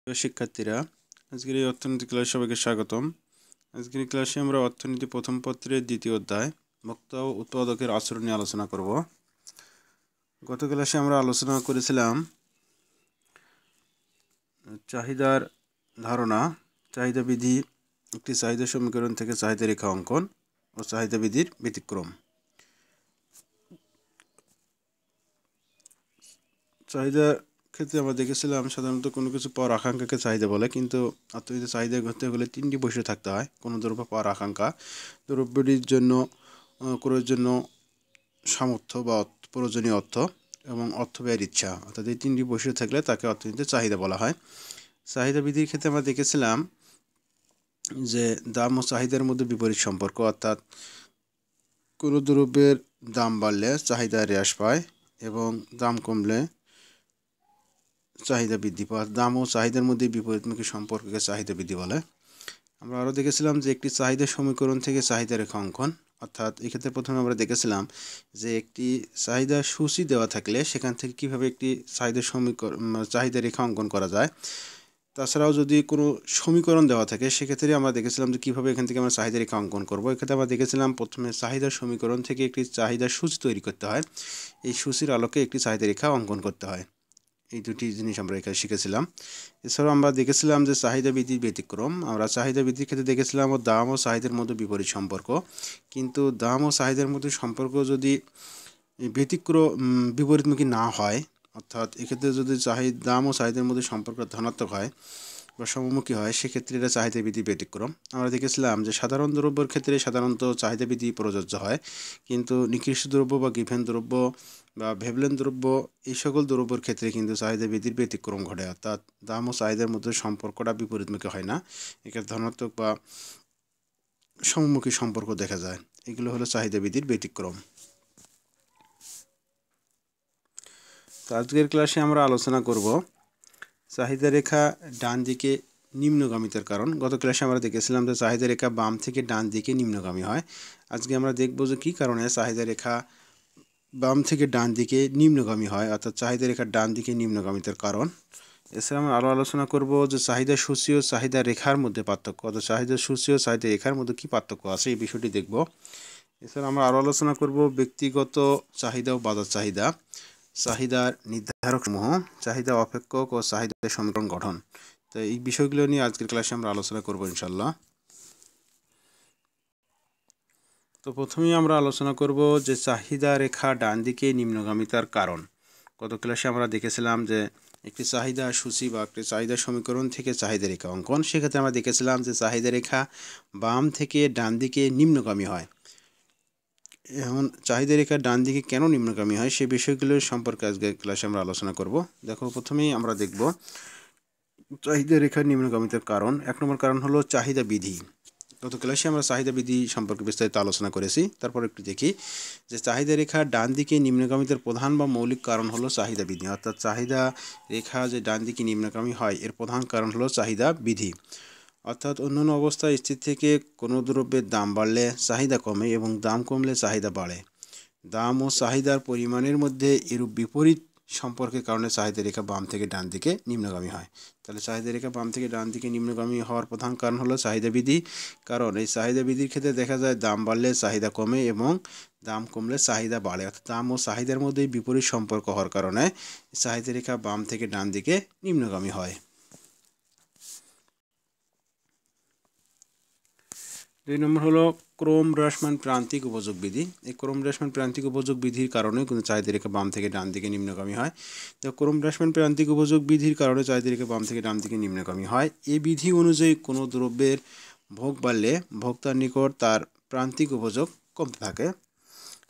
প্রিয় শিক্ষার্থীরা, আজকের এই অর্থনীতি ক্লাসে সবাইকে স্বাগতম। আজকের এই ক্লাসে আমরা অর্থনীতি প্রথম পত্রের দ্বিতীয় অধ্যায় ভোক্তা ও উৎপাদকের আচরণ নিয়ে আলোচনা করব। গত ক্লাসে আমরা আলোচনা করেছিলাম চাহিদার ধারণা, চাহিদা বিধি, একটি চাহিদা সমীকরণ থেকে চাহিদা রেখা অঙ্কন ও চাহিদা বিধির ব্যতিক্রম। চাহিদা ক্ষেত্রে আমরা দেখেছিলাম সাধারণত কোনো কিছু পাওয়ার আকাঙ্ক্ষাকে চাহিদা বলে, কিন্তু অর্থনীতি চাহিদা করতে হলে তিনটি বৈশিষ্ট্য থাকতে হয়: কোনো দ্রব্য পাওয়ার আকাঙ্ক্ষা, দ্রব্যটির জন্য ক্রয়ের জন্য সামর্থ্য বা প্রয়োজনীয় অর্থ এবং অর্থ ব্যয়ের ইচ্ছা। অর্থাৎ এই তিনটি বৈশিষ্ট্য থাকলে তাকে অর্থনীতির চাহিদা বলা হয়। চাহিদা বিধির ক্ষেত্রে আমরা দেখেছিলাম যে দাম ও চাহিদার মধ্যে বিপরীত সম্পর্ক, অর্থাৎ কোনো দ্রব্যের দাম বাড়লে চাহিদা হ্রাস পায় এবং দাম কমলে চাহিদা বৃদ্ধি পায়। দাম ও চাহিদার মধ্যে বিপরীতমুখী সম্পর্ককে চাহিদা বৃদ্ধি বলে। আমরা আরও দেখেছিলাম যে একটি চাহিদা সমীকরণ থেকে চাহিদা রেখা অঙ্কন, অর্থাৎ এক্ষেত্রে প্রথমে আমরা দেখেছিলাম যে একটি চাহিদা সূচি দেওয়া থাকলে সেখান থেকে কিভাবে একটি চাহিদা চাহিদা রেখা অঙ্কন করা যায়। তাছাড়াও যদি কোনো সমীকরণ দেওয়া থাকে সেক্ষেত্রে আমরা দেখেছিলাম যে কীভাবে এখান থেকে আমরা চাহিদা রেখা অঙ্কন করবো। এক্ষেত্রে আমরা দেখেছিলাম প্রথমে চাহিদার সমীকরণ থেকে একটি চাহিদা সূচি তৈরি করতে হয়, এই সূচির আলোকে একটি চাহিদা রেখা অঙ্কন করতে হয়। এই দুটি জিনিস আমরা এখানে শিখেছিলাম। এছাড়াও আমরা দেখেছিলাম যে চাহিদা বৃদ্ধির ব্যতিক্রম। আমরা চাহিদা বৃদ্ধির ক্ষেত্রে দেখেছিলাম দাম ও চাহিদার মধ্যে বিপরীত সম্পর্ক, কিন্তু দাম ও চাহিদার মধ্যে সম্পর্ক যদি বিপরীতমুখী না হয়, অর্থাৎ এক্ষেত্রে যদি দাম ও চাহিদার মধ্যে সম্পর্ক ধনাত্মক হয় বা সমমুখী হয়, সেক্ষেত্রে এটা চাহিদা বৃদ্ধির ব্যতিক্রম। আমরা দেখেছিলাম যে সাধারণ দ্রব্যের ক্ষেত্রে সাধারণত চাহিদা বৃদ্ধি প্রযোজ্য হয়, কিন্তু নিকৃষ্ট দ্রব্য বা গিভেন দ্রব্য বা ভেবলেন দ্রব্য, এই সকল দ্রব্যের ক্ষেত্রে কিন্তু চাহিদা বৃদ্ধির ব্যতিক্রম ঘটে, অর্থাৎ দাম ও চাহিদার মধ্যে সম্পর্কটা বিপরীতমুখী হয় না, এক্ষেত্রে ধনাত্মক বা সমমুখী সম্পর্ক দেখা যায়। এগুলো হলো চাহিদা বৃদ্ধির ব্যতিক্রম। তো আজকের ক্লাসে আমরা আলোচনা করব চাহিদা রেখা ডান দিকে নিম্নগামিতার কারণ। গত ক্লাসে আমরা দেখেছিলাম যে চাহিদা রেখা বাম থেকে ডান দিকে নিম্নগামী হয়। আজকে আমরা দেখব যে কী কারণে চাহিদা রেখা বাম থেকে ডান দিকে নিম্নগামী হয়, অর্থাৎ চাহিদা রেখার ডান দিকে নিম্নগামিতার কারণ। এছাড়া আমরা আরও আলোচনা করব যে চাহিদা সূচি ও চাহিদা রেখার মধ্যে পার্থক্য, অর্থাৎ চাহিদা সূচি ও চাহিদা রেখার মধ্যে কী পার্থক্য আছে এই বিষয়টি দেখব। এছাড়া আমরা আরও আলোচনা করব ব্যক্তিগত চাহিদা ও বাজার চাহিদা, চাহিদার নির্ধারকসমূহ, চাহিদা অপেক্ষক ও চাহিদা সমীকরণ গঠন। তো এই বিষয়গুলো নিয়ে আজকের ক্লাসে আমরা আলোচনা করব ইনশাল্লাহ। তো প্রথমেই আমরা আলোচনা করব যে চাহিদা রেখা ডান দিকে নিম্নগামিতার কারণ। গত ক্লাসে আমরা দেখেছিলাম যে একটি চাহিদা সূচি বা একটি চাহিদা সমীকরণ থেকে চাহিদা রেখা অঙ্কন। সেক্ষেত্রে আমরা দেখেছিলাম যে চাহিদা রেখা বাম থেকে ডান দিকে নিম্নগামী হয়। এখন চাহিদা রেখা ডান দিকে কেন নিম্নগামী হয় সেই বিষয়গুলোর সম্পর্কে আজকে ক্লাসে আমরা আলোচনা করব। দেখো, প্রথমেই আমরা দেখব চাহিদা রেখার নিম্নগামিতার কারণ। এক নম্বর কারণ হলো চাহিদা বিধি। গত ক্লাসে আমরা চাহিদা বিধি সম্পর্কে বিস্তারিত আলোচনা করেছি। তারপর একটু দেখি যে চাহিদা রেখার ডান দিকে নিম্নগামিতার প্রধান বা মৌলিক কারণ হলো চাহিদা বিধি, অর্থাৎ চাহিদা রেখা যে ডান দিকে নিম্নগামী হয় এর প্রধান কারণ হলো চাহিদা বিধি। অর্থাৎ অন্যান্য অবস্থায় স্থির থেকে কোনো দ্রব্যের দাম বাড়লে চাহিদা কমে এবং দাম কমলে চাহিদা বাড়ে। দাম ও চাহিদার পরিমাণের মধ্যে এরূপ বিপরীত সম্পর্কের কারণে চাহিদা রেখা বাম থেকে ডান দিকে নিম্নগামী হয়। তাহলে চাহিদা রেখা বাম থেকে ডান দিকে নিম্নগামী হওয়ার প্রধান কারণ হলো চাহিদা বিধি, কারণ এই চাহিদা বিধির ক্ষেত্রে দেখা যায় দাম বাড়লে চাহিদা কমে এবং দাম কমলে চাহিদা বাড়ে, অর্থাৎ দাম ও চাহিদার মধ্যে বিপরীত সম্পর্ক হওয়ার কারণে চাহিদা রেখা বাম থেকে ডান দিকে নিম্নগামী হয়। 2 নম্বর হলো ক্রম হ্রাসমান প্রান্তিক উপযোগ বিধি। এই ক্রম হ্রাসমান প্রান্তিক উপযোগ বিধির কারণে কিন্তু চাহিদা রেখা বাম থেকে ডান দিকে নিম্নগামী হয়। তো ক্রম হ্রাসমান প্রান্তিক উপযোগ বিধির কারণে চাহিদা রেখা বাম থেকে ডান দিকে নিম্নগামী হয়। এই বিধি অনুযায়ী কোনো দ্রব্যের ভোগ বাড়লে ভোক্তার নিকট তার প্রান্তিক উপযোগ কমতে থাকে,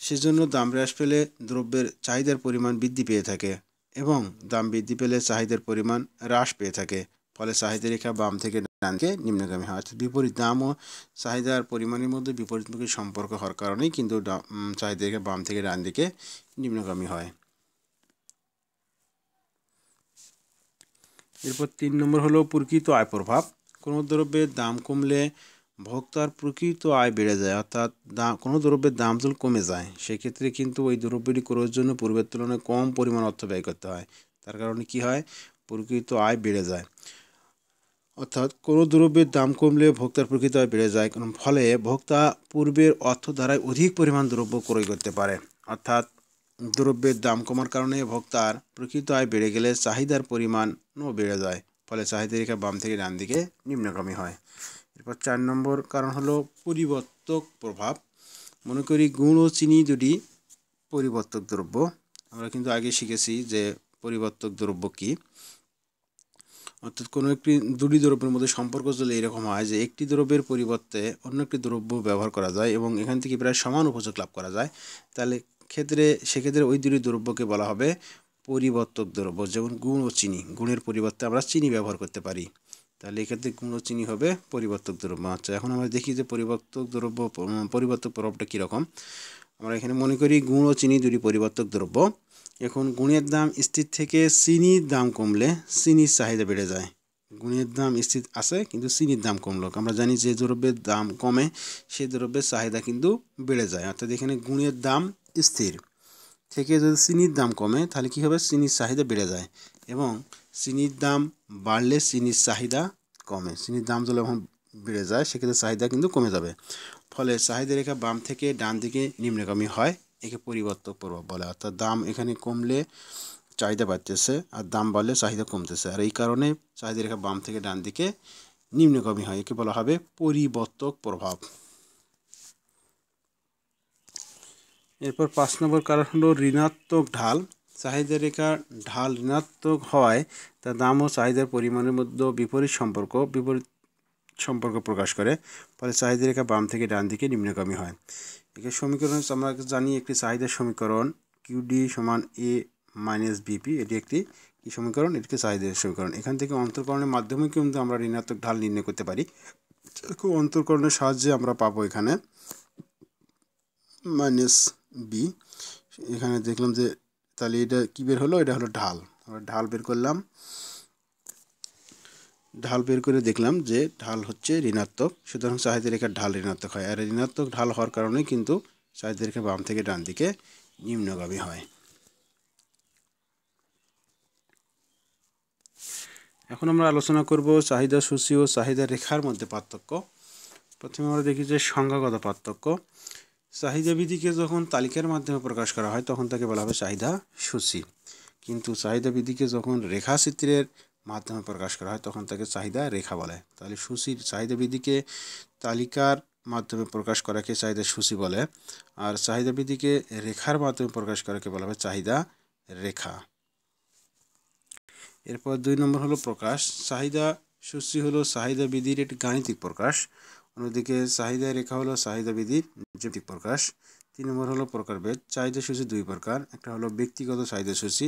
সেজন্য দাম হ্রাস পেলে দ্রব্যের চাহিদার পরিমাণ বৃদ্ধি পেয়ে থাকে এবং দাম বৃদ্ধি পেলে চাহিদার পরিমাণ হ্রাস পেয়ে থাকে। ফলে চাহিদা রেখা বাম থেকে ডানকে নিম্নগামী হয়, অর্থাৎ বিপরীত দাম ও চাহিদার পরিমাণের মধ্যে বিপরীতমুখী সম্পর্ক হওয়ার কারণেই কিন্তু চাহিদা রেখা বাম থেকে ডান দিকে নিম্নগামী হয়। এরপর 3 নম্বর হলো প্রকৃত আয় প্রভাব। কোনো দ্রব্যের দাম কমলে ভোক্তার প্রকৃত আয় বেড়ে যায়, অর্থাৎ কোনো দ্রব্যের দাম যদি কমে যায় সেক্ষেত্রে কিন্তু ওই দ্রব্যটি ক্রয়ের জন্য পূর্বের তুলনায় কম পরিমাণ অর্থ ব্যয় করতে হয়। তার কারণে কি হয়? প্রকৃত আয় বেড়ে যায়। অর্থাৎ কোনো দ্রব্যের দাম কমলে ভোক্তার প্রকৃত আয় বেড়ে যায়, কারণ ফলে ভোক্তা পূর্বের অর্থ দ্বারাই অধিক পরিমাণ দ্রব্য ক্রয় করতে পারে। অর্থাৎ দ্রব্যের দাম কমার কারণে ভোক্তার প্রকৃত আয় বেড়ে গেলে চাহিদার পরিমাণও বেড়ে যায়, ফলে চাহিদা রেখা বাম থেকে ডান দিকে নিম্নগামী হয়। এরপর 4 নম্বর কারণ হলো পরিবর্তক প্রভাব। মনে করি গুড় ও চিনি দুটি পরিবর্তক দ্রব্য। আমরা কিন্তু আগে শিখেছি যে পরিবর্তক দ্রব্য কি। অর্থাৎ কোনো একটি দুটি দ্রব্যের মধ্যে সম্পর্ক চলে এরকম হয় যে একটি দ্রব্যের পরিবর্তে অন্য একটি দ্রব্য ব্যবহার করা যায় এবং এখান থেকে প্রায় সমান উপযোগ লাভ করা যায়, তাহলে সেক্ষেত্রে ওই দুটি দ্রব্যকে বলা হবে পরিবর্তক দ্রব্য। যেমন গুড় ও চিনি, গুড়ের পরিবর্তে আমরা চিনি ব্যবহার করতে পারি, তাহলে এক্ষেত্রে গুড় ও চিনি হবে পরিবর্তক দ্রব্য। আচ্ছা, এখন আমরা দেখি যে পরিবর্তক প্রভাবটা কীরকম। আমরা এখানে মনে করি গুড় ও চিনি দুটি পরিবর্তক দ্রব্য। এখন গুড়ের দাম স্থির থেকে চিনির দাম কমলে চিনির চাহিদা বেড়ে যায়। গুড়ের দাম স্থির আছে কিন্তু চিনির দাম কমলো, আমরা জানি যে দ্রব্যের দাম কমে সেই দ্রব্যের চাহিদা কিন্তু বেড়ে যায়। অর্থাৎ এখানে গুড়ের দাম স্থির থেকে যদি চিনির দাম কমে তাহলে কী হবে, চিনির চাহিদা বেড়ে যায়, এবং চিনির দাম বাড়লে চিনির চাহিদা কমে। চিনির দাম যদি এখন বেড়ে যায় সেক্ষেত্রে চাহিদা কিন্তু কমে যাবে, ফলে চাহিদা রেখা বাম থেকে ডান দিকে নিম্নগামী হয়। একে পরিবর্তক প্রভাব বলে। অর্থাৎ দাম এখানে কমলে চাহিদা বাড়তেছে আর দাম বাড়লে চাহিদা কমতেছে, আর এই কারণে চাহিদা রেখা বাম থেকে ডান দিকে নিম্নগামী হয়। একে বলা হবে পরিবর্তক প্রভাব। এরপর 5 নম্বর কারণ হলো ঋণাত্মক ঢাল। চাহিদা রেখার ঢাল ঋণাত্মক হওয়ায় তার দাম ও চাহিদার পরিমাণের মধ্যে বিপরীত সম্পর্ক প্রকাশ করে, ফলে চাহিদা রেখা বাম থেকে ডান দিকে নিম্নগামী হয়। একে সমীকরণ আমরা জানি একটি চাহিদার সমীকরণ কিউডি সমান এ মাইনাস বিপি, এটি একটি কি সমীকরণ, এটিকে চাহিদার সমীকরণ। এখান থেকে অন্তর্করণের মাধ্যমে কিন্তু আমরা ঋণাত্মক ঢাল নির্ণয় করতে পারি। খুব অন্তর্করণের সাহায্যে আমরা পাবো এখানে মাইনাস বি। এখানে দেখলাম যে তাহলে এটা কী বের হলো, এটা হলো ঢাল। আমরা ঢাল বের করলাম, ঢাল বের করে দেখলাম যে ঢাল হচ্ছে ঋণাত্মক, সুতরাং চাহিদা রেখার ঢাল ঋণাত্মক হয়, আর ঋণাত্মক ঢাল হওয়ার কারণে কিন্তু চাহিদা রেখা বাম থেকে ডান দিকে নিম্নগামী হয়। এখন আমরা আলোচনা করব চাহিদা সূচি ও চাহিদা রেখার মধ্যে পার্থক্য। প্রথমে আমরা দেখি যে সংখ্যাগত পার্থক্য। চাহিদা বিধিকে যখন তালিকার মাধ্যমে প্রকাশ করা হয় তখন তাকে বলা হবে চাহিদা সূচি, কিন্তু চাহিদা বিধিকে যখন রেখাচিত্রের মাধ্যমে প্রকাশ করা হয় তখন তাকে চাহিদা রেখা বলে। তাহলে সূচির চাহিদা বিধিকে তালিকার মাধ্যমে প্রকাশ করাকে চাহিদা সূচি বলে, আর চাহিদা বিধিকে রেখার মাধ্যমে প্রকাশ করাকে বলা হবে চাহিদা রেখা। এরপর 2 নম্বর হলো প্রকাশ। চাহিদা সূচি হলো চাহিদা বিধির একটি গাণিতিক প্রকাশ, অন্যদিকে চাহিদা রেখা হলো চাহিদা বিধির জ্যামিতিক প্রকাশ। 3 নম্বর হলো প্রকারভেদ। চাহিদা সূচি 2 প্রকার, একটা হলো ব্যক্তিগত চাহিদা সূচি,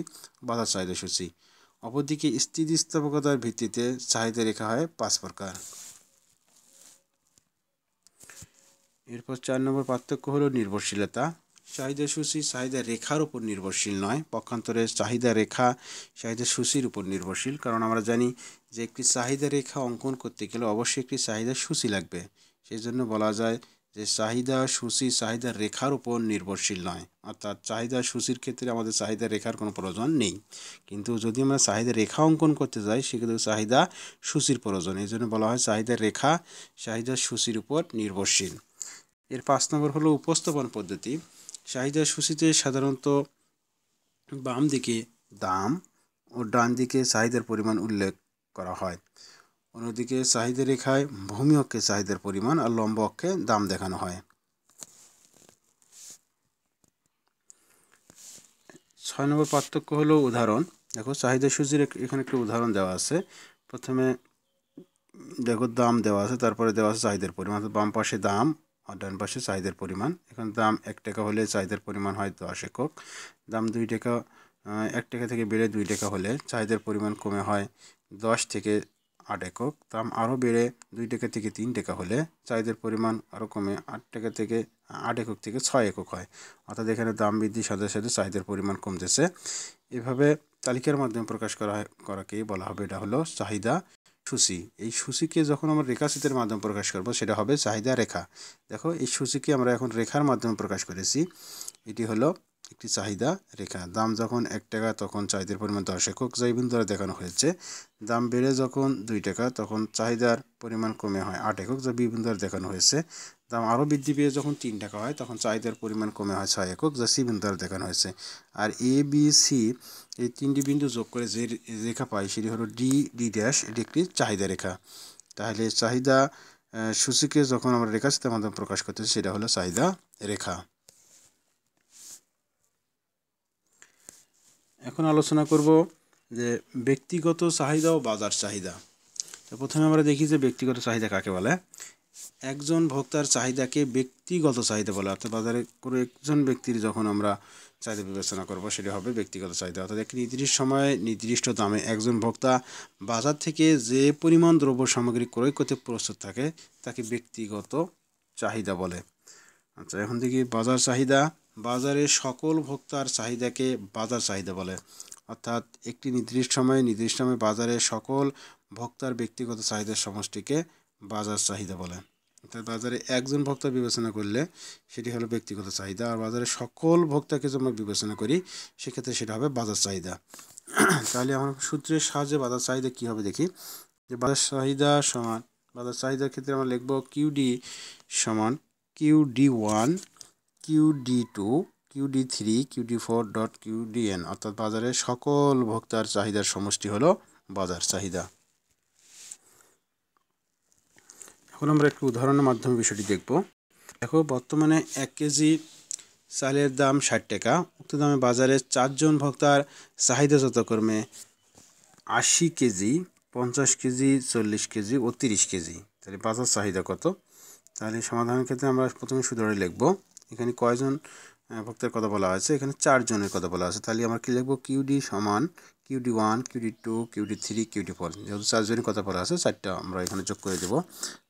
বাজার চাহিদা সূচি। অপরদিকে স্থিতিস্থাপকতার ভিত্তিতে চাহিদা রেখা হয় 5 প্রকার। এরপর 4 নম্বর পার্থক্য হলো নির্ভরশীলতা। চাহিদা সূচি চাহিদা রেখার উপর নির্ভরশীল নয়, পক্ষান্তরে চাহিদা রেখা চাহিদা সূচির উপর নির্ভরশীল। কারণ আমরা জানি যে একটি চাহিদা রেখা অঙ্কন করতে গেলে অবশ্যই একটি চাহিদা সূচি লাগবে, সেই জন্য বলা যায় যে চাহিদা সূচি চাহিদা রেখার উপর নির্ভরশীল নয়। অর্থাৎ চাহিদা সূচির ক্ষেত্রে আমাদের চাহিদা রেখার কোনো প্রয়োজন নেই, কিন্তু যদি আমরা চাহিদা রেখা অঙ্কন করতে যাই সেক্ষেত্রে চাহিদা সূচির প্রয়োজন, এই জন্য বলা হয় চাহিদা রেখা চাহিদা সূচির উপর নির্ভরশীল। এর 5 নম্বর হলো উপস্থাপন পদ্ধতি। চাহিদা সূচিতে সাধারণত বাম দিকে দাম ও ডান দিকে চাহিদার পরিমাণ উল্লেখ করা হয়, অন্যদিকে চাহিদা রেখায় ভূমি অক্ষে চাহিদার পরিমাণ আর লম্ব অক্ষে দাম দেখানো হয়। 6 নম্বর পার্থক্য হলো উদাহরণ। দেখো চাহিদা সূচির এখানে একটি উদাহরণ দেওয়া আছে। প্রথমে দেখো দাম দেওয়া আছে, তারপরে দেওয়া আছে চাহিদার পরিমাণ। বাম পাশে দাম আর ডান পাশে চাহিদার পরিমাণ। এখানে দাম 1 টাকা হলে চাহিদার পরিমাণ হয় 10 একক। দাম 2 টাকা 1 টাকা থেকে বেড়ে 2 টাকা হলে চাহিদার পরিমাণ কমে হয় 10 থেকে 8 একক। দাম আরও বেড়ে 2 টাকা থেকে 3 টাকা হলে চাহিদার পরিমাণ আরও কমে 8 টাকা থেকে 8 একক থেকে 6 একক হয়। অর্থাৎ এখানে দাম বৃদ্ধির সাথে সাথে চাহিদার পরিমাণ কমতেছে। এভাবে তালিকার মাধ্যমে প্রকাশ করাকেই বলা হবে এটা হলো চাহিদা সূচি। এই সূচিকে যখন আমরা রেখাচিত্রের মাধ্যমে প্রকাশ করব সেটা হবে চাহিদা রেখা। দেখো এই সূচিকে আমরা এখন রেখার মাধ্যমে প্রকাশ করেছি, এটি হলো একটি চাহিদা রেখা। দাম যখন 1 টাকা তখন চাহিদার পরিমাণ 10 একক যা এই বিন্দু দ্বারা দেখানো হয়েছে। দাম বেড়ে যখন 2 টাকা তখন চাহিদার পরিমাণ কমে হয় 8 একক যা বি বিন্দু দ্বারা দেখানো হয়েছে। দাম আরও বৃদ্ধি পেয়ে যখন 3 টাকা হয় তখন চাহিদার পরিমাণ কমে হয় 6 একক যা সি বিন্দু দ্বারা দেখানো হয়েছে। আর এ বি সি এই 3টি বিন্দু যোগ করে যে রেখা পাই সেটি হলো ডি ডি ড্যাশ, এটি একটি চাহিদা রেখা। তাহলে চাহিদা সূচীকে যখন আমরা রেখাচিত্রের মাধ্যমে প্রকাশ করতেছি সেটা হলো চাহিদা রেখা। এখন আলোচনা করব যে ব্যক্তিগত চাহিদা ও বাজার চাহিদা। তো প্রথমে আমরা দেখি যে ব্যক্তিগত চাহিদা কাকে বলে। একজন ভোক্তার চাহিদাকে ব্যক্তিগত চাহিদা বলে, অর্থাৎ বাজারে কোনো একজন ব্যক্তির যখন আমরা চাহিদা বিবেচনা করব সেটি হবে ব্যক্তিগত চাহিদা। অর্থাৎ একটি নির্দিষ্ট সময়ে নির্দিষ্ট দামে একজন ভোক্তা বাজার থেকে যে পরিমাণ দ্রব্য সামগ্রী ক্রয় করতে প্রস্তুত থাকে তাকে ব্যক্তিগত চাহিদা বলে। আচ্ছা, এখন দেখি বাজার চাহিদা। বাজারে সকল ভোক্তার চাহিদাকে বাজার চাহিদা বলে, অর্থাৎ একটি নির্দিষ্ট সময়ে বাজারে সকল ভোক্তার ব্যক্তিগত চাহিদার সমষ্টিকে বাজার চাহিদা বলে। অর্থাৎ বাজারে একজন ভোক্তা বিবেচনা করলে সেটি হলো ব্যক্তিগত চাহিদা, আর বাজারে সকল ভোক্তাকে যদি আমরা বিবেচনা করি সেক্ষেত্রে সেটা হবে বাজার চাহিদা। তাহলে আমরা সূত্রের সাহায্যে বাজার চাহিদা কী হবে দেখি। যে বাজার চাহিদা সমান, বাজার চাহিদার ক্ষেত্রে আমরা লিখব কিউডি সমান QD1, QD2, QD3, QD4 dot QDN, অর্থাৎ বাজারে সকল ভোক্তার চাহিদার সমষ্টি হলো বাজার চাহিদা। এখন আমরা একটু উদাহরণের মাধ্যমে বিষয়টি দেখব। দেখো, বর্তমানে 1 কেজি চালের দাম 60 টাকা। উক্ত দামে বাজারে 4 জন ভোক্তার চাহিদা যথাক্রমে 80 কেজি, 50 কেজি, 40 কেজি ও 30 কেজি। তাহলে বাজার চাহিদা কত? তাহলে সমাধানের ক্ষেত্রে আমরা প্রথমে সূত্রটি লিখব। এখানে কয়জন ভোক্তার কথা বলা হয়েছে? এখানে 4 জনের কথা বলা আছে। তাহলে আমরা কি লিখব? কিউডি সমান QD1, QD2, QD3, QD4। যেহেতু 4 জনের কথা বলা আছে 4টা আমরা এখানে যোগ করে দেব।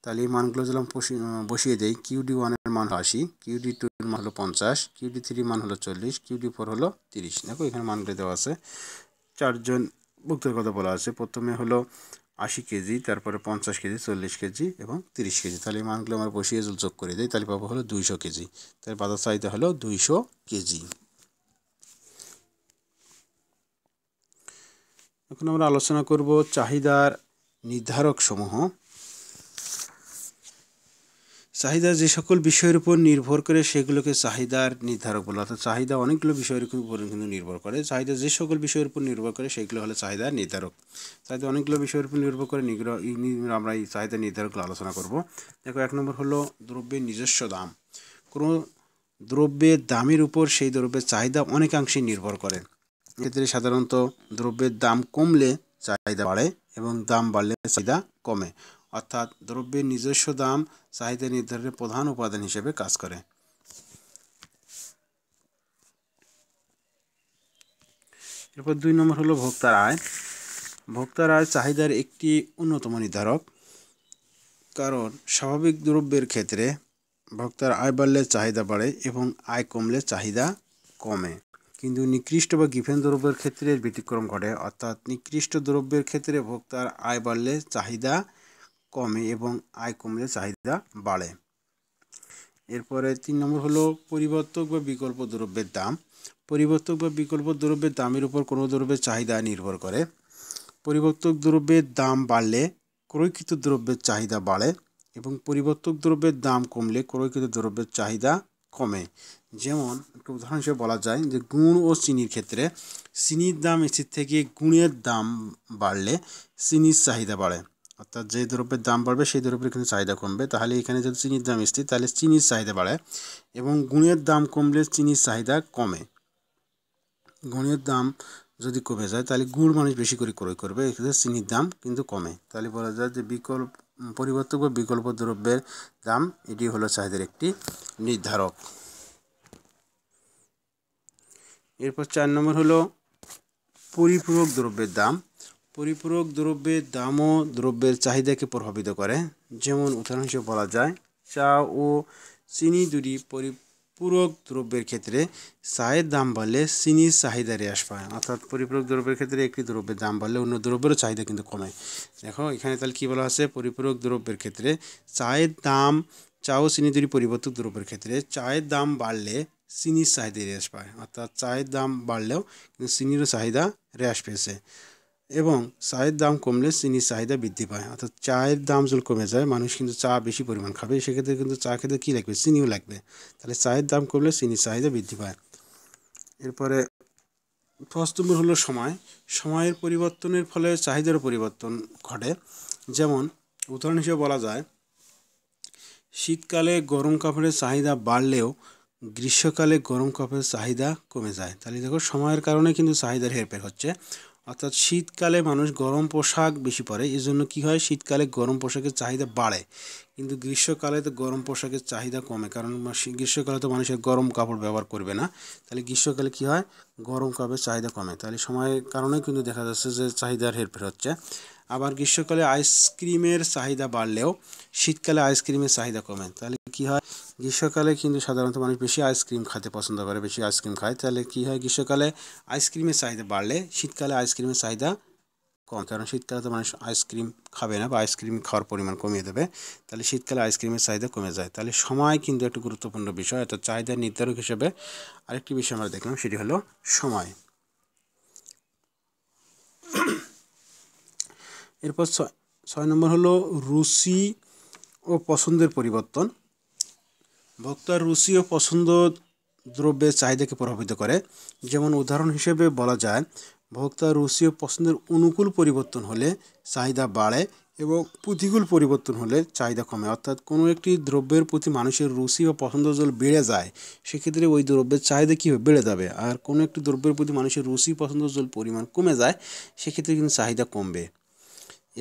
তাহলে এই মানগুলো যদি আমরা বসিয়ে দেই, QD1 এর মান 80, QD2 এর মান হলো 50, QD3 মান হলো 40, QD4 হলো 30। দেখো এখানে মানগুলো দেওয়া আছে। 4 জন ভোক্তার কথা বলা আছে। প্রথমে হলো 80 কেজি, তারপরে 50 কেজি, 40 কেজি এবং 30 কেজি। তাহলে এই মানগুলো আমরা বসিয়ে যোগ করে দিই, তাহলে পাবো হলো 200 কেজি। তাহলে বাজার চাহিদা হলো 200 কেজি। এখন আমরা আলোচনা করব চাহিদার নির্ধারক সমূহ। চাহিদা যে সকল বিষয়ের উপর নির্ভর করে সেগুলোকে চাহিদার নির্ধারক বলে। অর্থাৎ চাহিদা অনেকগুলো বিষয়ের উপর কিন্তু নির্ভর করে। চাহিদা যে সকল বিষয়ের উপর নির্ভর করে সেগুলো হলো চাহিদার নির্ধারক। চাহিদা অনেকগুলো বিষয়ের উপর নির্ভর করে আমরা এই চাহিদা নির্ধারকগুলো আলোচনা করব। দেখো, 1 নম্বর হলো দ্রব্যের নিজস্ব দাম। কোনো দ্রব্যের দামের উপর সেই দ্রব্যের চাহিদা অনেকাংশেই নির্ভর করে। এক্ষেত্রে সাধারণত দ্রব্যের দাম কমলে চাহিদা বাড়ে এবং দাম বাড়লে চাহিদা কমে। অর্থাৎ দ্রব্যের নিজস্ব দাম চাহিদা নির্ধারণের প্রধান উপাদান হিসেবে কাজ করে। এরপর 2 নম্বর হলো ভোক্তার আয়। ভোক্তার আয় চাহিদার একটি অন্যতম নির্ধারক। কারণ স্বাভাবিক দ্রব্যের ক্ষেত্রে ভোক্তার আয় বাড়লে চাহিদা বাড়ে এবং আয় কমলে চাহিদা কমে। কিন্তু নিকৃষ্ট বা গিফেন দ্রব্যের ক্ষেত্রে ব্যতিক্রম ঘটে। অর্থাৎ নিকৃষ্ট দ্রব্যের ক্ষেত্রে ভোক্তার আয় বাড়লে চাহিদা কমে এবং আয় কমলে চাহিদা বাড়ে। এরপরে 3 নম্বর হলো পরিবর্তক বা বিকল্প দ্রব্যের দাম। পরিবর্তক বা বিকল্প দ্রব্যের দামের উপর কোনো দ্রব্যের চাহিদা নির্ভর করে। পরিবর্তক দ্রব্যের দাম বাড়লে ক্রয়কৃত দ্রব্যের চাহিদা বাড়ে এবং পরিবর্তক দ্রব্যের দাম কমলে ক্রয়কৃত দ্রব্যের চাহিদা কমে। যেমন একটু উদাহরণ হিসেবে বলা যায় যে গুড় ও চিনির ক্ষেত্রে চিনির দাম এসির থেকে গুড়ের দাম বাড়লে চিনির চাহিদা বাড়ে। অর্থাৎ যে দ্রব্যের দাম বাড়বে সেই দ্রব্যের কিন্তু চাহিদা কমবে। তাহলে এখানে যদি চিনির দাম স্থির তাহলে চিনির চাহিদা বাড়ে এবং গুড়ের দাম কমলে চিনির চাহিদা কমে। গুড়ের দাম যদি কমে যায় তাহলে গুড় মানুষ বেশি করে ক্রয় করবে, এক্ষেত্রে চিনির দাম কিন্তু কমে। তাহলে বলা যায় যে পরিবর্তক বা বিকল্প দ্রব্যের দাম এটি হলো চাহিদার একটি নির্ধারক। এরপর 4 নম্বর হলো পরিপূরক দ্রব্যের দাম। পরিপূরক দ্রব্যের দামও দ্রব্যের চাহিদাকে প্রভাবিত করে। যেমন উদাহরণ হিসেবে বলা যায় চা ও চিনি দুটি পরিপূরক দ্রব্যের ক্ষেত্রে চায়ের দাম বাড়লে চিনির চাহিদা হ্রাস পায়। অর্থাৎ পরিপূরক দ্রব্যের ক্ষেত্রে একটি দ্রব্যের দাম বাড়লে অন্য দ্রব্যেরও চাহিদা কিন্তু কমে। দেখো এখানে তাহলে কী বলা আছে? পরিপূরক দ্রব্যের ক্ষেত্রে চা ও চিনি দুটি পরিবর্তক দ্রব্যের ক্ষেত্রে চায়ের দাম বাড়লে চিনির চাহিদা হ্রাস পায়, অর্থাৎ চায়ের দাম বাড়লেও কিন্তু চিনিরও চাহিদা হ্রাস পেয়েছে। এবং চায়ের দাম কমলে চিনির চাহিদা বৃদ্ধি পায়, অর্থাৎ চায়ের দাম যদি কমে যায় মানুষ কিন্তু চা বেশি পরিমাণ খাবে, সেক্ষেত্রে কিন্তু চা খেতে কী লাগবে, চিনিও লাগবে। তাহলে চায়ের দাম কমলে চিনির চাহিদা বৃদ্ধি পায়। এরপরে ৫ নম্বর হলো সময়। সময়ের পরিবর্তনের ফলে চাহিদারও পরিবর্তন ঘটে। যেমন উদাহরণ হিসেবে বলা যায়, শীতকালে গরম কাপড়ের চাহিদা বাড়লেও গ্রীষ্মকালে গরম কাপড়ের চাহিদা কমে যায়। তাহলে দেখো সময়ের কারণে কিন্তু চাহিদার হেরফের হচ্ছে, অর্থাৎ শীতকালে মানুষ গরম পোশাক বেশি পরে, এই জন্য কী হয়, শীতকালে গরম পোশাকের চাহিদা বাড়ে, কিন্তু গ্রীষ্মকালে তো গরম পোশাকের চাহিদা কমে, কারণ গ্রীষ্মকালে তো মানুষের গরম কাপড় ব্যবহার করবে না। তাহলে গ্রীষ্মকালে কী হয়, গরম কাপড়ের চাহিদা কমে। তাহলে সময়ের কারণে কিন্তু দেখা যাচ্ছে যে চাহিদার হেরফের হচ্ছে। আবার গ্রীষ্মকালে আইসক্রিমের চাহিদা বাড়লেও শীতকালে আইসক্রিমের চাহিদা কমে। তাহলে কী হয়, গ্রীষ্মকালে কিন্তু সাধারণত মানুষ বেশি আইসক্রিম খেতে পছন্দ করে, বেশি আইসক্রিম খায়। তাহলে কী হয়, গ্রীষ্মকালে আইসক্রিমের চাহিদা বাড়লে শীতকালে আইসক্রিমের চাহিদা কম, কারণ শীতকালে তো মানুষ আইসক্রিম খাবে না বা আইসক্রিম খাওয়ার পরিমাণ কমিয়ে দেবে। তাহলে শীতকালে আইসক্রিমের চাহিদা কমে যায়। তাহলে সময় কিন্তু একটা গুরুত্বপূর্ণ বিষয়, অর্থাৎ চাহিদা নির্ধারক হিসেবে আরেকটি বিষয় আমরা দেখলাম, সেটি হলো সময়। এরপর ৬ নম্বর হলো রুচি ও পছন্দের পরিবর্তন। ভোক্তার রুচি ও পছন্দ দ্রব্যের চাহিদাকে প্রভাবিত করে। যেমন উদাহরণ হিসেবে বলা যায়, ভোক্তার রুচি ও পছন্দের অনুকূল পরিবর্তন হলে চাহিদা বাড়ে এবং প্রতিকূল পরিবর্তন হলে চাহিদা কমে। অর্থাৎ কোনো একটি দ্রব্যের প্রতি মানুষের রুচি বা পছন্দ যদি বেড়ে যায়, সেক্ষেত্রে ওই দ্রব্যের চাহিদা কীভাবে বেড়ে যাবে। আর কোনো একটি দ্রব্যের প্রতি মানুষের রুচি পছন্দ যদি পরিমাণ কমে যায়, সেক্ষেত্রে কিন্তু চাহিদা কমবে।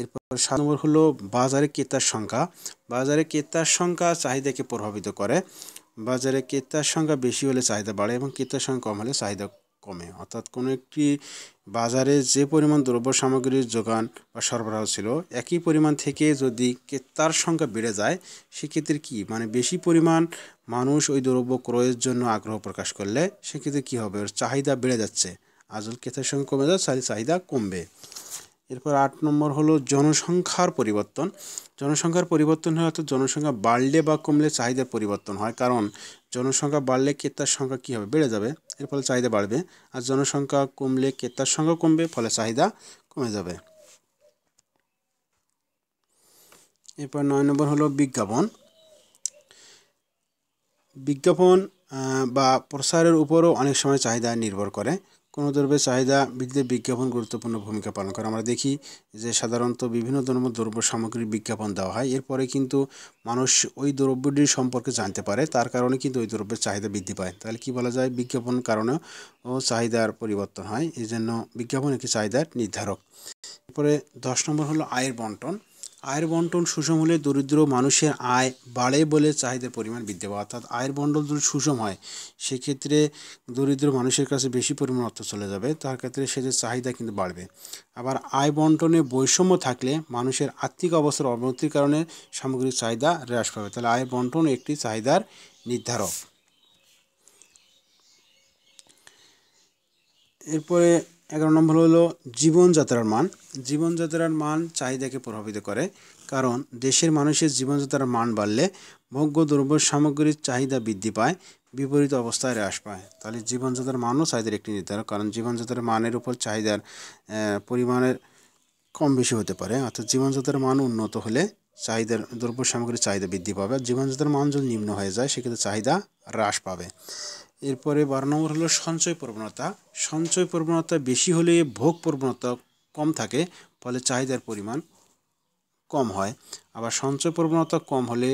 এরপর ৭ নম্বর হলো বাজারে ক্রেতার সংখ্যা। বাজারে ক্রেতার সংখ্যা চাহিদাকে প্রভাবিত করে। বাজারে ক্রেতার সংখ্যা বেশি হলে চাহিদা বাড়ে এবং ক্রেতার সংখ্যা কম হলে চাহিদা কমে। অর্থাৎ কোনো একটি বাজারে যে পরিমাণ দ্রব্য সামগ্রীর যোগান বা সরবরাহ ছিল, একই পরিমাণ থেকে যদি ক্রেতার সংখ্যা বেড়ে যায়, সেক্ষেত্রে কি মানে বেশি পরিমাণ মানুষ ওই দ্রব্য ক্রয়ের জন্য আগ্রহ প্রকাশ করলে সেক্ষেত্রে কী হবে, ওর চাহিদা বেড়ে যাচ্ছে। আর যদি ক্রেতার সংখ্যা কমে যায় তাহলে চাহিদা কমবে। এরপর ৮ নম্বর হলো জনসংখ্যার পরিবর্তন। জনসংখ্যার পরিবর্তন হয়, অর্থাৎ জনসংখ্যা বাড়লে বা কমলে চাহিদার পরিবর্তন হয়, কারণ জনসংখ্যা বাড়লে ক্রেতার সংখ্যা কী হবে, বেড়ে যাবে, এর ফলে চাহিদা বাড়বে। আর জনসংখ্যা কমলে ক্রেতার সংখ্যা কমবে, ফলে চাহিদা কমে যাবে। এরপর ৯ নম্বর হলো বিজ্ঞাপন। বিজ্ঞাপন বা প্রসারের উপরও অনেক সময় চাহিদা নির্ভর করে। কোনো দ্রব্যের চাহিদা বৃদ্ধিতে বিজ্ঞাপন গুরুত্বপূর্ণ ভূমিকা পালন করে। আমরা দেখি যে সাধারণত বিভিন্ন ধরনের দ্রব্য সামগ্রীর বিজ্ঞাপন দেওয়া হয়, এরপরে কিন্তু মানুষ ওই দ্রব্যটির সম্পর্কে জানতে পারে, তার কারণে কিন্তু ওই দ্রব্যের চাহিদা বৃদ্ধি পায়। তাহলে কি বলা যায়, বিজ্ঞাপন কারণেও ও চাহিদার পরিবর্তন হয়, এই জন্য বিজ্ঞাপন একটি চাহিদার নির্ধারক। এরপরে ১০ নম্বর হলো আয়ের বন্টন। আয়ের বন্টন সুষম হলে দরিদ্র মানুষের আয় বাড়ে বলে চাহিদার পরিমাণ বৃদ্ধি পায়। অর্থাৎ আয়ের বন্টন যদি সুষম হয়, সেক্ষেত্রে দরিদ্র মানুষের কাছে বেশি পরিমাণ অর্থ চলে যাবে, তার ক্ষেত্রে সেদের চাহিদা কিন্তু বাড়বে। আবার আয় বন্টনে বৈষম্য থাকলে মানুষের আর্থিক অবস্থার অবনতির কারণে সামগ্রিক চাহিদা হ্রাস পাবে। তাহলে আয়ের বন্টন একটি চাহিদার নির্ধারক। এরপরে ১১ নম্বর হলো জীবনযাত্রার মান। জীবনযাত্রার মান চাহিদাকে প্রভাবিত করে, কারণ দেশের মানুষের জীবনযাত্রার মান বাড়লে ভোগ্য দ্রব্য সামগ্রীর চাহিদা বৃদ্ধি পায়, বিপরীত অবস্থায় হ্রাস পায়। তাহলে জীবনযাত্রার মানও চাহিদার একটি নির্ধারক, কারণ জীবনযাত্রার মানের উপর চাহিদার পরিমাণের কম বেশি হতে পারে। অর্থাৎ জীবনযাত্রার মান উন্নত হলে চাহিদার দ্রব্য সামগ্রীর চাহিদা বৃদ্ধি পাবে, আর জীবনযাত্রার মান যদি নিম্ন হয়ে যায় সেক্ষেত্রে চাহিদা হ্রাস পাবে। এরপরে ১২ নম্বর হলো সঞ্চয় প্রবণতা। সঞ্চয় প্রবণতা বেশি হলে ভোগ প্রবণতা কম থাকে, ফলে চাহিদার পরিমাণ কম হয়। আবার সঞ্চয় প্রবণতা কম হলে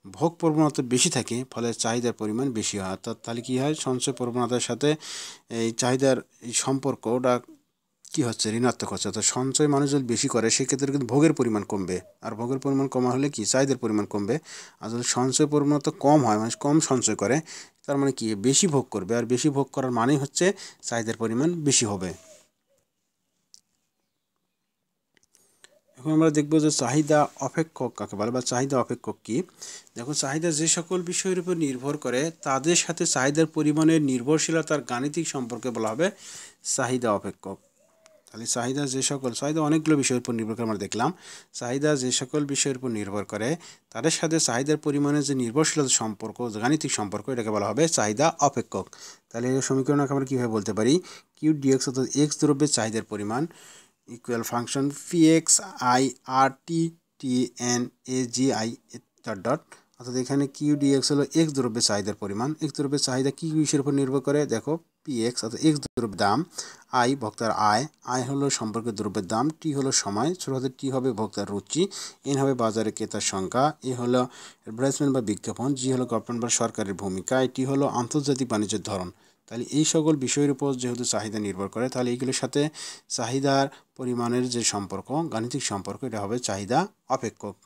ভোগ প্রবণতা বেশি থাকে, ফলে চাহিদার পরিমাণ বেশি হয়। অর্থাৎ তাহলে কী হয়, সঞ্চয় প্রবণতার সাথে এই চাহিদার এই সম্পর্কটা কী হচ্ছে, ঋণাত্মক হচ্ছে। অর্থাৎ সঞ্চয় মানুষ যদি বেশি করে সেক্ষেত্রে কিন্তু ভোগের পরিমাণ কমবে, আর ভোগের পরিমাণ কমা হলে কি চাহিদার পরিমাণ কমবে। আর যদি সঞ্চয় প্রবণতা কম হয়, মানুষ কম সঞ্চয় করে, তার মানে কি বেশি ভোগ করবে, আর বেশি ভোগ করার মানেই হচ্ছে চাহিদার পরিমাণ বেশি হবে। এখন আমরা দেখব যে চাহিদা অপেক্ষক কাকে বলে বা চাহিদা অপেক্ষক কি। দেখো, চাহিদা যে সকল বিষয়ের উপর নির্ভর করে তাদের সাথে চাহিদার পরিমাণের নির্ভরশীলতার গাণিতিক সম্পর্কে বলা হবে চাহিদা অপেক্ষক। তাহলে চাহিদা যে সকল চাহিদা অনেকগুলো বিষয়ের উপর নির্ভর করে আমরা দেখলাম। চাহিদা যে সকল বিষয়ের উপর নির্ভর করে তাদের সাথে চাহিদার পরিমাণের যে নির্ভরশীলতা সম্পর্ক, গাণিতিক সম্পর্ক, এটাকে বলা হবে চাহিদা অপেক্ষক। তাহলে এই সমীকরণকে আমরা কীভাবে বলতে পারি? কিউ ডিএক্স অর্থাৎ এক্স দ্রব্যের চাহিদার পরিমাণ equal function P X I R T T N A G I dot dot, অর্থাৎ এখানে কিউ ডিএক্স হলো এক্স দ্রব্যের চাহিদার পরিমাণ। এক্স দ্রব্যের চাহিদা কী বিষয়ের উপর নির্ভর করে? দেখো, পি এক্স অর্থাৎ এক্স দ্রব্যের দাম, আই ভোক্তার আয়, আয় হলো সম্পর্কিত দ্রব্যের দাম, টি হলো সময়, ছোট হাতে টি হবে ভোক্তার রুচি, এন হবে বাজারে ক্রেতার সংখ্যা, এ হলো অ্যাডভার্টাইজমেন্ট বা বিজ্ঞাপন, জি হলো গভর্নমেন্ট বা সরকারের ভূমিকা, এটি হলো আন্তর্জাতিক বাণিজ্যের ধরন। তাহলে এই সকল বিষয়ের উপর যেহেতু চাহিদা নির্ভর করে, তাহলে এইগুলোর সাথে চাহিদার পরিমাণের যে সম্পর্ক, গাণিতিক সম্পর্ক, এটা হবে চাহিদা অপেক্ষক।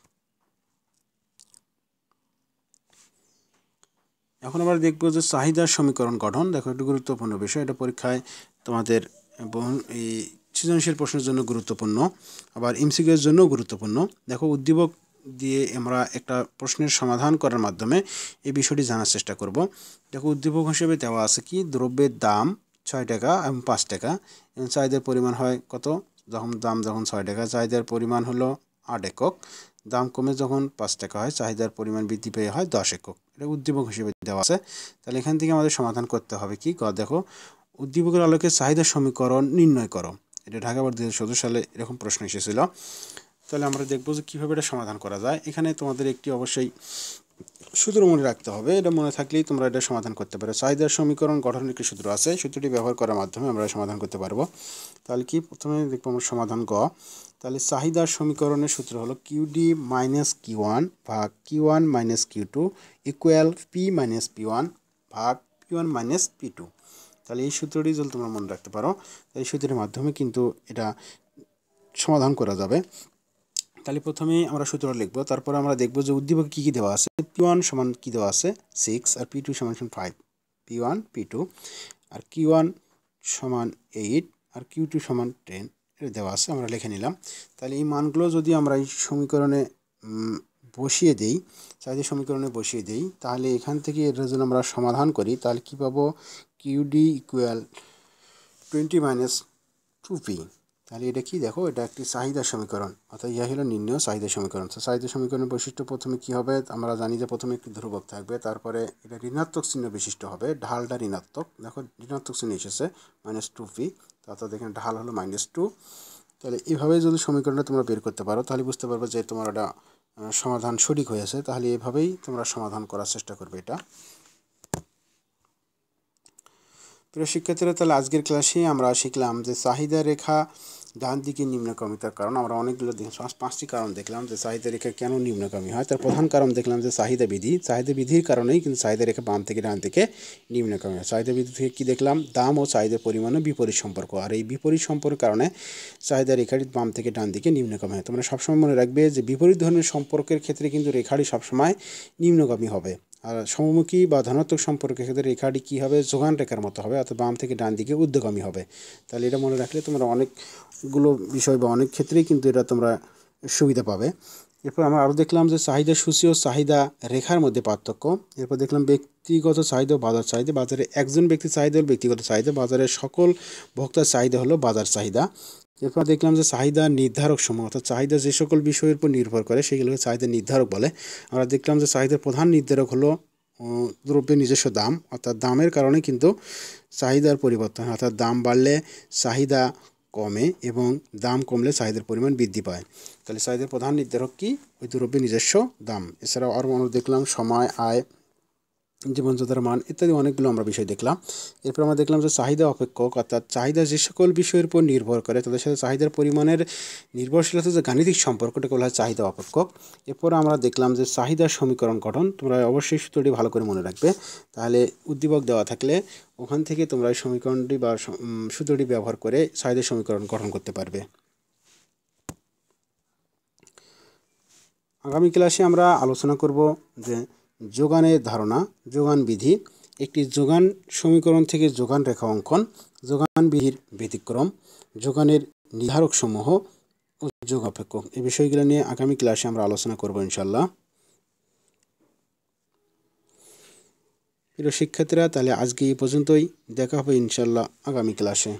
এখন আমরা দেখবো যে চাহিদার সমীকরণ গঠন। দেখো, একটু গুরুত্বপূর্ণ বিষয়, এটা পরীক্ষায় তোমাদের এই সৃজনশীল প্রশ্নের জন্য গুরুত্বপূর্ণ, আবার এমসিকিউ এর জন্য গুরুত্বপূর্ণ। দেখো, উদ্দীপক দিয়ে আমরা একটা প্রশ্নের সমাধান করার মাধ্যমে এই বিষয়টি জানার চেষ্টা করব। দেখো, উদ্দীপক হিসেবে দেওয়া আছে কি, দ্রব্যের দাম 6 টাকা এবং 5 টাকা এবং চাহিদার পরিমাণ হয় কত? দাম যখন 6 টাকা, চাহিদার পরিমাণ হলো 8 একক, দাম কমে যখন 5 টাকা হয়, চাহিদার পরিমাণ বৃদ্ধি পেয়ে হয় 10 একক। এটা উদ্দীপক হিসেবে দেওয়া আছে। তাহলে এখান থেকে আমাদের সমাধান করতে হবে কি? দেখো, উদ্দীপকের আলোকে চাহিদা সমীকরণ নির্ণয় করো। এটা ঢাকা বোর্ড 2014 সালে এরকম প্রশ্ন এসেছিল। তাহলে আমরা দেখবো যে কীভাবে এটা সমাধান করা যায়। এখানে তোমাদের একটি অবশ্যই সূত্র মনে রাখতে হবে, এটা মনে থাকলেই তোমরা এটা সমাধান করতে পারো। চাহিদার সমীকরণ গঠনের একটি সূত্র আছে, সূত্রটি ব্যবহার করার মাধ্যমে আমরা সমাধান করতে পারবো। তাহলে কি, প্রথমে দেখবো আমরা সমাধান গ। তাহলে চাহিদার সমীকরণের সূত্র হলো কিউডি মাইনাস কিউ ওয়ান ভাগ Q one minus Q two equal P minus P one ভাগ P one minus P two. তাহলে এই সূত্রটি যদি তোমরা মনে রাখতে পারো, এই সূত্রের মাধ্যমে কিন্তু এটা সমাধান করা যাবে। তাহলে প্রথমে আমরা সূত্র লিখবো, তারপর আমরা দেখবো যে উদ্দীপকে কী কী দেওয়া আছে। পি ওয়ান সমান কী দেওয়া আছে? 6, আর পি টু সমান 5। পি ওয়ান পি টু, আর কিউ ওয়ান সমান 8, আর কিউ টু সমান 10 এটা দেওয়া আছে, আমরা লিখে নিলাম। তাহলে এই মানগুলো যদি আমরা এই সমীকরণে বসিয়ে দিই, চাহিদা সমীকরণে বসিয়ে দিই, তাহলে এখান থেকে এটা যদি আমরা সমাধান করি, তাহলে কী পাবো? QD equal 20 minus 2p। তাহলে এটা কি? দেখো, এটা একটি চাহিদা সমীকরণ, অর্থাৎ ইহা হলো নির্ণয় চাহিদা সমীকরণ। তো চাহিদা সমীকরণের বৈশিষ্ট্য প্রথমে কি হবে? আমরা জানি যে প্রথমে একটি ধ্রুবক থাকবে, তারপরে এটা ঋণাত্মক চিহ্ন বিশিষ্ট হবে, ঢালটা ঋণাত্মক। দেখো, ঋণাত্মক চিহ্ন এসেছে -2p, অর্থাৎ এখানে ঢাল হলো -2। তাহলে এইভাবে যদি সমীকরণটা তোমরা বের করতে পারো, তাহলে বুঝতে পারবে যে তোমার এটা সমাধান সঠিক হয়েছে। তাহলে এভাবেই তোমরা সমাধান করার চেষ্টা করবে এটা। প্রিয় শিক্ষার্থীরা, তাহলে আজকের ক্লাসে আমরা শিখলাম যে চাহিদা রেখা ডান দিকে নিম্নগামিতার কারণ। আমরা অনেকগুলো 5টি কারণ দেখলাম যে চাহিদা রেখা কেন নিম্নগামী হয়। তার প্রধান কারণ দেখলাম যে চাহিদা বিধি। চাহিদা বিধির কারণেই কিন্তু চাহিদা রেখা বাম থেকে ডান দিকে নিম্নগামী হয়। চাহিদা বিধি থেকে কী দেখলাম? দাম ও চাহিদার পরিমাণে বিপরীত সম্পর্ক, আর এই বিপরীত সম্পর্কের কারণে চাহিদা রেখাটি বাম থেকে ডান দিকে নিম্নগামী হয়। তোমরা সবসময় মনে রাখবে যে বিপরীত ধর্মের সম্পর্কের ক্ষেত্রে কিন্তু রেখাটি সবসময় নিম্নগামী হবে, আর সমমুখী বা ধনাত্মক সম্পর্কের ক্ষেত্রে রেখাটি কী হবে? যোগান রেখার মতো হবে, অর্থাৎ বাম থেকে ডান দিকে ঊর্ধ্বগামী হবে। তাহলে এটা মনে রাখলে তোমরা অনেকগুলো বিষয় বা অনেক ক্ষেত্রেই কিন্তু এটা তোমরা সুবিধা পাবে। এরপর আমরা আরও দেখলাম যে চাহিদা সূচি ও চাহিদা রেখার মধ্যে পার্থক্য। এরপর দেখলাম ব্যক্তিগত চাহিদা ও বাজার চাহিদা। বাজারে একজন ব্যক্তির চাহিদা হলো ব্যক্তিগত চাহিদা, বাজারের সকল ভোক্তার চাহিদা হলো বাজার চাহিদা। এরপর দেখলাম যে চাহিদা নির্ধারক সমূহ, অর্থাৎ চাহিদা যে সকল বিষয়ের উপর নির্ভর করে সেগুলোকে চাহিদা নির্ধারক বলে। আমরা দেখলাম যে চাহিদার প্রধান নির্ধারক হলো দ্রব্যের নিজস্ব দাম, অর্থাৎ দামের কারণে কিন্তু চাহিদার পরিবর্তন হয়, অর্থাৎ দাম বাড়লে চাহিদা কমে এবং দাম কমলে চাহিদার পরিমাণ বৃদ্ধি পায়। তাহলে চাহিদার প্রধান নির্ধারক কি? ওই দ্রব্যের নিজস্ব দাম। এছাড়াও আরও আমরা দেখলাম সময়, আয়, জীবনযাত্রার মান ইত্যাদি অনেকগুলো আমরা বিষয় দেখলাম। এরপর আমরা দেখলাম যে চাহিদা অপেক্ষক, অর্থাৎ চাহিদা যে সকল বিষয়ের উপর নির্ভর করে তাদের সাথে চাহিদার পরিমাণের নির্ভরশীলতা যে গাণিতিক সম্পর্কটাকে বলা হয় চাহিদা অপেক্ষক। এরপর আমরা দেখলাম যে চাহিদার সমীকরণ গঠন। তোমরা অবশ্যই সূত্রটি ভালো করে মনে রাখবে, তাহলে উদ্দীপক দেওয়া থাকলে ওখান থেকে তোমরা এই সমীকরণটি বা সূত্রটি ব্যবহার করে চাহিদার সমীকরণ গঠন করতে পারবে। আগামী ক্লাসে আমরা আলোচনা করব যে যোগানের ধারণা, যোগান বিধি, একটি যোগান সমীকরণ থেকে যোগান রেখা অঙ্কন, যোগান বিধির ব্যতিক্রম, যোগানের নির্ধারক সমূহ ও যোগ অপেক্ষক, এই বিষয়গুলো নিয়ে আগামী ক্লাসে আমরা আলোচনা করব ইনশাল্লাহ। প্রিয় শিক্ষার্থীরা, তাহলে আজকে এই পর্যন্তই, দেখা হবে ইনশাল্লাহ আগামী ক্লাসে।